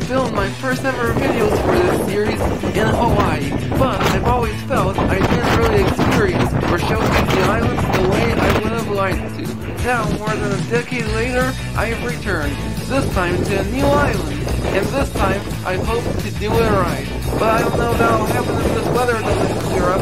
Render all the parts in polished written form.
filmed my first ever videos for this series in Hawaii, but I've always felt I didn't really experience or showcase the islands the way I would have liked to. Now, more than a decade later, I have returned, this time to a new island, and this time I hope to do it right. But I don't know that'll happen if this weather doesn't clear up.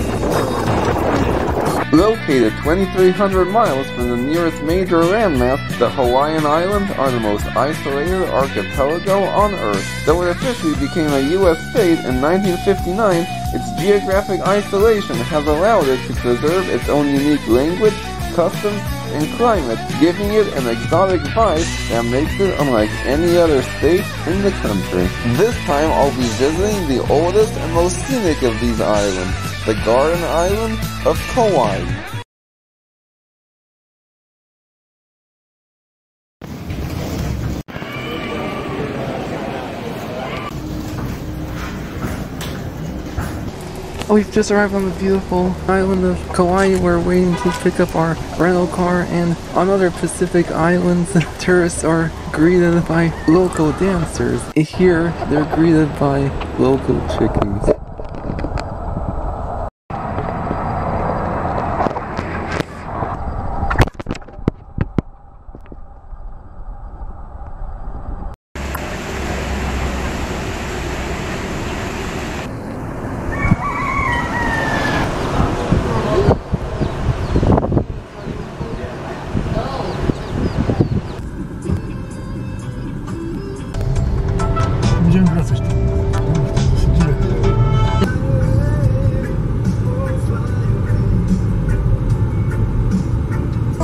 Located 2,300 miles from the nearest major landmass, the Hawaiian Islands are the most isolated archipelago on Earth. Though it officially became a U.S. state in 1959, its geographic isolation has allowed it to preserve its own unique language, customs, and climate, giving it an exotic vibe that makes it unlike any other state in the country. This time I'll be visiting the oldest and most scenic of these islands, the Garden Island of Kauai. We've just arrived on the beautiful island of Kauai. We're waiting to pick up our rental car, and on other Pacific islands, tourists are greeted by local dancers. Here, they're greeted by local chickens.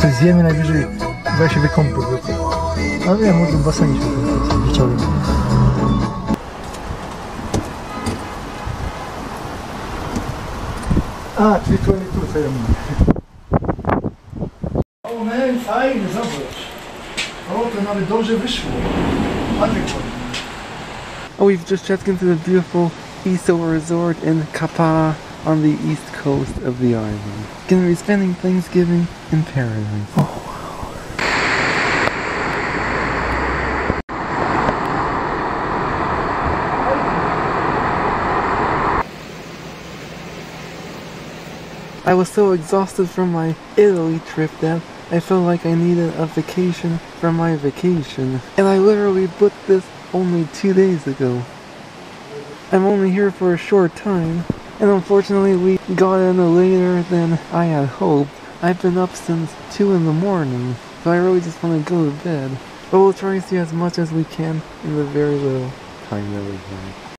Coś zjemy najwyżej, weź się wykąpy. Ale nie, może w basenie się wieczorem. A, czyli tu O, man, fajnie, zobacz. O, to nawet dobrze wyszło. Oh, we've just checked into the beautiful Iso Resort in Kapa'a on the east coast of the island. Gonna be spending Thanksgiving in paradise. Oh wow. I was so exhausted from my Italy trip that I felt like I needed a vacation from my vacation. And I literally booked this only 2 days ago. I'm only here for a short time, and unfortunately we got in later than I had hoped. I've been up since 2 in the morning, so I really just want to go to bed. But we'll try and see as much as we can in the very little time that we have.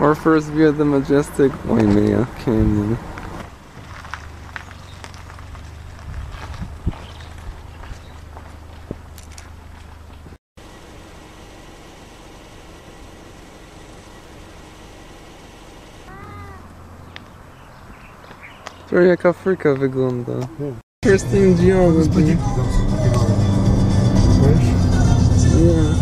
Our first view of the majestic Waimea Canyon. Trochę jak Afryka wygląda. Interesting geology. Yeah.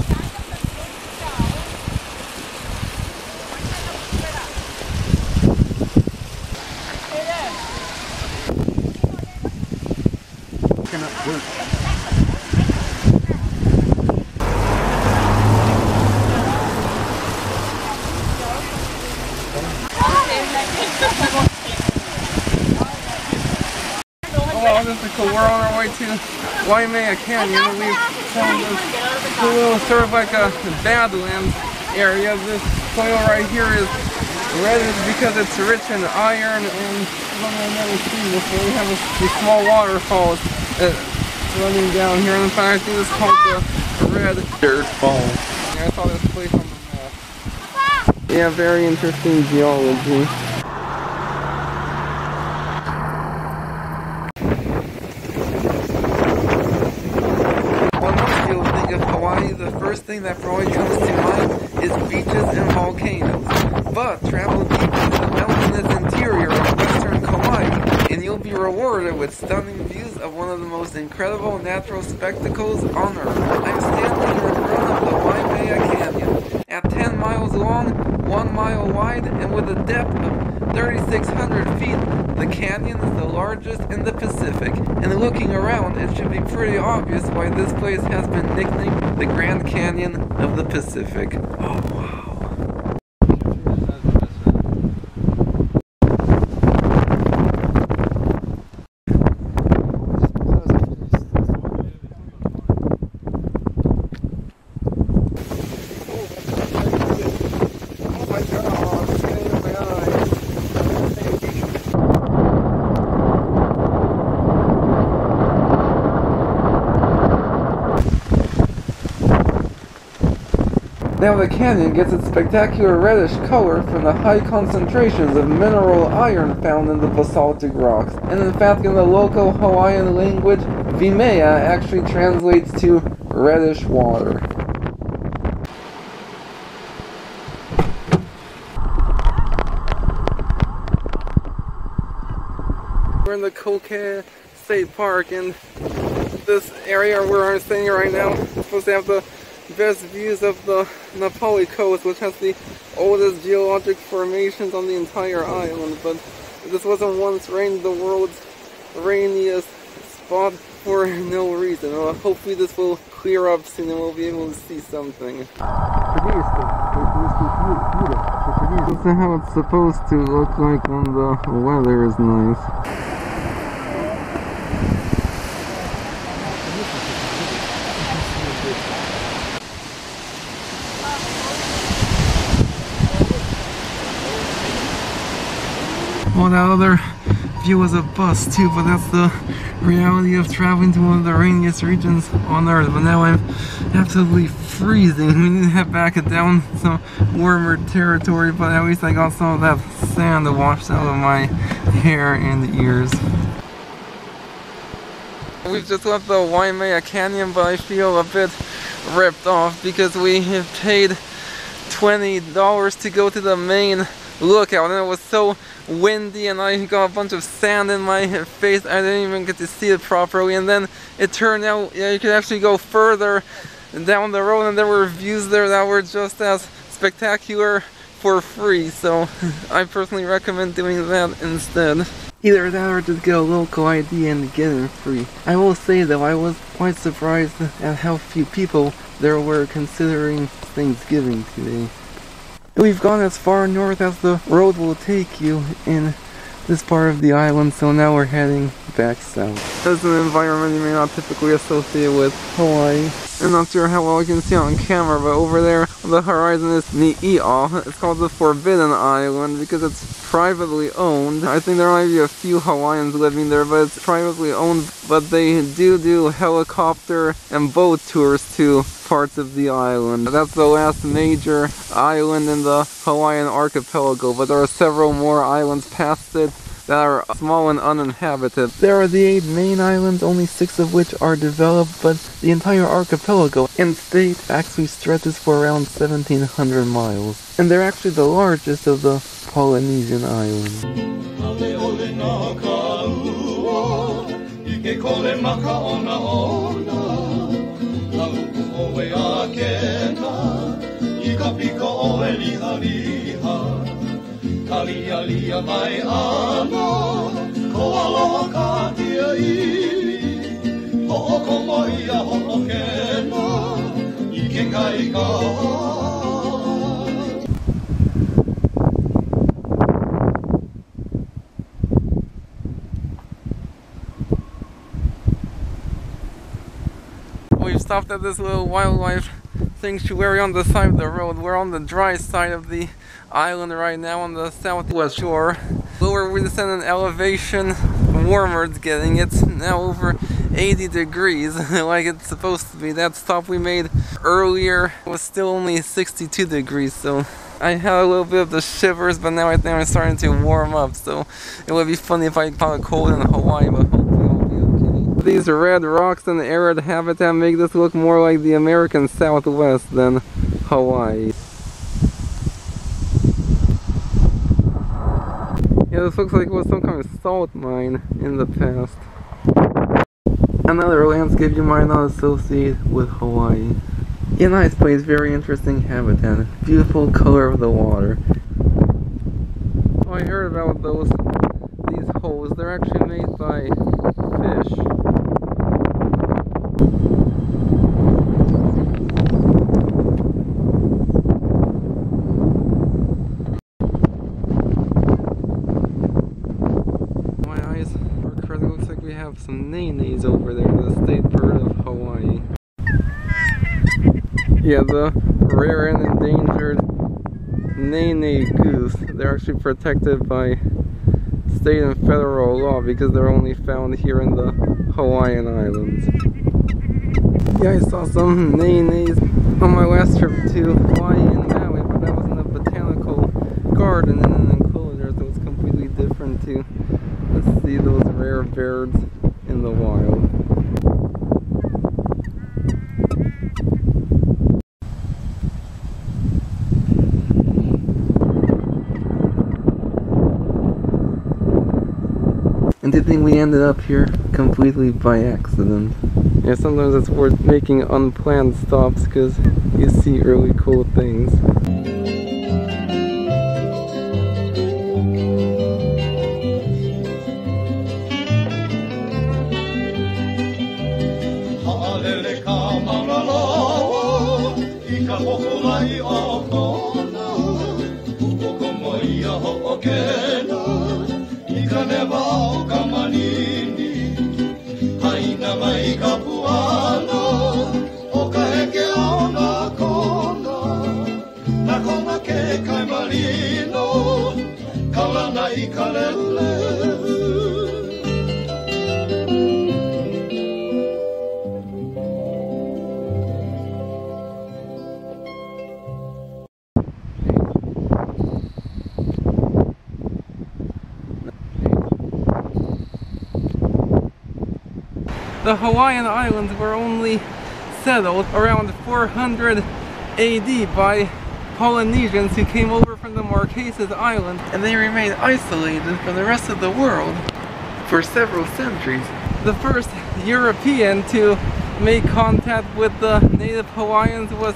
way to Waimea Canyon, and we've found this little sort of like a badlands area. This soil right here is reddish because it's rich in iron, and one I've never seen before. We have these small waterfalls running down here, and in fact I think this is called the Red Dirt Fall. Yeah, I saw this place on the map. Yeah, very interesting geology. The first thing that probably comes to mind is beaches and volcanoes. But travel deep into the mountainous interior of western Kauai, and you'll be rewarded with stunning views of one of the most incredible natural spectacles on Earth. I'm standing in front of the Waimea Canyon. At 10 miles long, 1 mile wide, and with a depth of 3,600 feet, the canyon is the largest in the Pacific. And looking around, it should be pretty obvious why this place has been nicknamed the Grand Canyon of the Pacific. Oh wow. Now the canyon gets its spectacular reddish color from the high concentrations of mineral iron found in the basaltic rocks. And in fact, in the local Hawaiian language, Waimea actually translates to reddish water. We're in the Koke'e State Park, and this area where I'm standing right now is supposed to have the best views of the Napali coast, which has the oldest geologic formations on the entire island. But this wasn't once ranked the world's rainiest spot for no reason. Well, hopefully this will clear up soon and we'll be able to see something. This is how it's supposed to look like when the weather is nice. Well, that other view was a bust too, but that's the reality of traveling to one of the rainiest regions on Earth. But now I'm absolutely freezing. We need to head back down some warmer territory, but at least I got some of that sand washed out of my hair and ears. We've just left the Waimea Canyon, but I feel a bit ripped off because we paid $20 to go to the main lookout, and it was so windy and I got a bunch of sand in my face. I didn't even get to see it properly, and then it turned out you could actually go further down the road and there were views there that were just as spectacular for free, so I personally recommend doing that instead. Either that or just get a local ID and get in free. I will say though, I was quite surprised at how few people there were considering Thanksgiving today. We've gone as far north as the road will take you in this part of the island, so now we're heading back south. This is an environment you may not typically associate with Hawaii. I'm not sure how well you can see on camera, but over there on the horizon is Ni'i'a. It's called the Forbidden Island because it's privately owned. I think there might be a few Hawaiians living there, but it's privately owned. But they do helicopter and boat tours to parts of the island. That's the last major island in the Hawaiian archipelago, but there are several more islands past it that are small and uninhabited. There are the 8 main islands, only 6 of which are developed, but the entire archipelago in state actually stretches for around 1,700 miles. And they're actually the largest of the Polynesian islands. Alia mai ana, ko aloha ka tia I, ho'oko moia ho'okena, I ke kai ka. stopped at this little wildlife sanctuary on the side of the road. We're on the dry side of the island right now on the southwest shore. Lower we descend in elevation, warmer it's getting. It's now over 80 degrees like it's supposed to be. That stop we made earlier was still only 62 degrees, so I had a little bit of the shivers, but now I think I'm starting to warm up, so it would be funny if I caught a cold in Hawaii, but hopefully I'll be okay. These red rocks and arid habitat make this look more like the American Southwest than Hawaii. Yeah, this looks like it was some kind of salt mine in the past. Another landscape you might not associate with Hawaii. Yeah, nice place, very interesting habitat. Beautiful color of the water. Oh, I heard about these holes. They're actually made by fish. My eyes are crazy. Looks like we have some nenes over there, the state bird of Hawaii. Yeah, the rare and endangered nene goose. They're actually protected by state and federal law because they're only found here in the Hawaiian Islands. Yeah, I saw some nenes on my last trip to Hawaii and Maui, but that was in a botanical garden in an enclosure, so it's completely different to see those rare birds in the wild. And to think we ended up here completely by accident. Yeah, sometimes it's worth making unplanned stops because you see really cool things. The Hawaiian Islands were only settled around 400 AD by Polynesians who came over from the Marquesas Island, and they remained isolated from the rest of the world for several centuries. The first European to make contact with the native Hawaiians was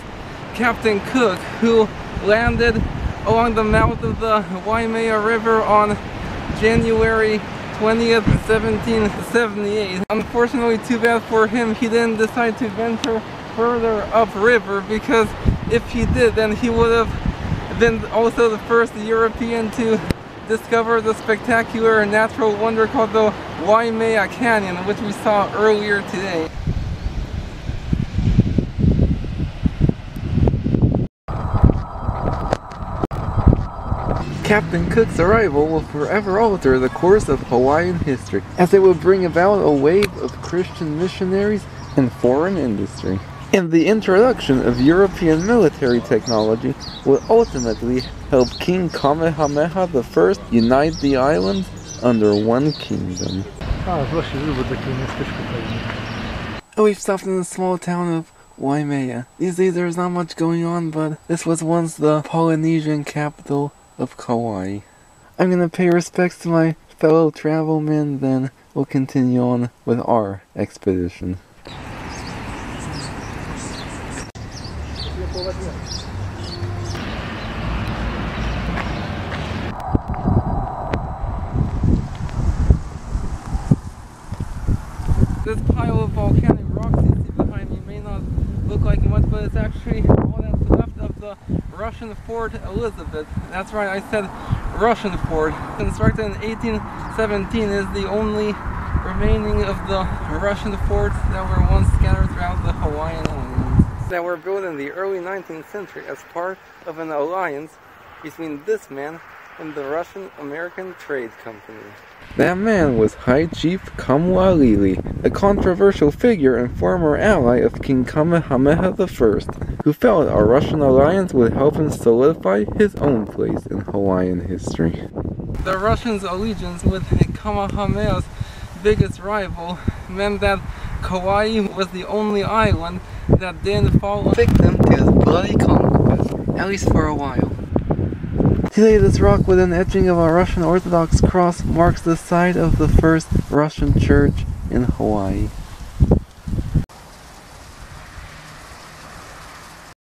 Captain Cook, who landed along the mouth of the Waimea River on January 20th, 1778. Unfortunately, too bad for him, he didn't decide to venture further upriver, because if he did, then he would have been also the first European to discover the spectacular natural wonder called the Waimea Canyon, which we saw earlier today. Captain Cook's arrival will forever alter the course of Hawaiian history, as it will bring about a wave of Christian missionaries and foreign industry. And the introduction of European military technology will ultimately help King Kamehameha I unite the islands under one kingdom. We've stopped in the small town of Waimea. These days there's not much going on, but this was once the Polynesian capital of Kauai. I'm gonna pay respects to my fellow travelmen, then we'll continue on with our expedition. This pile of volcanic rocks you see behind me may not look like much, but it's actually all that's left of the Russian Fort Elizabeth. That's right, I said Russian fort. Constructed in 1817, is the only remaining of the Russian forts that were once scattered throughout the Hawaiian Islands, that were built in the early 19th century as part of an alliance between this man and the Russian-American Trade Company. That man was High Chief Kawaiʻele, a controversial figure and former ally of King Kamehameha I, who felt our Russian alliance would help him solidify his own place in Hawaiian history. The Russians' allegiance with Kamehameha's biggest rival meant that Kauai was the only island that didn't fall victim to his bloody conquest, at least for a while. Today, this rock with an etching of a Russian Orthodox cross marks the site of the first Russian church in Hawaii.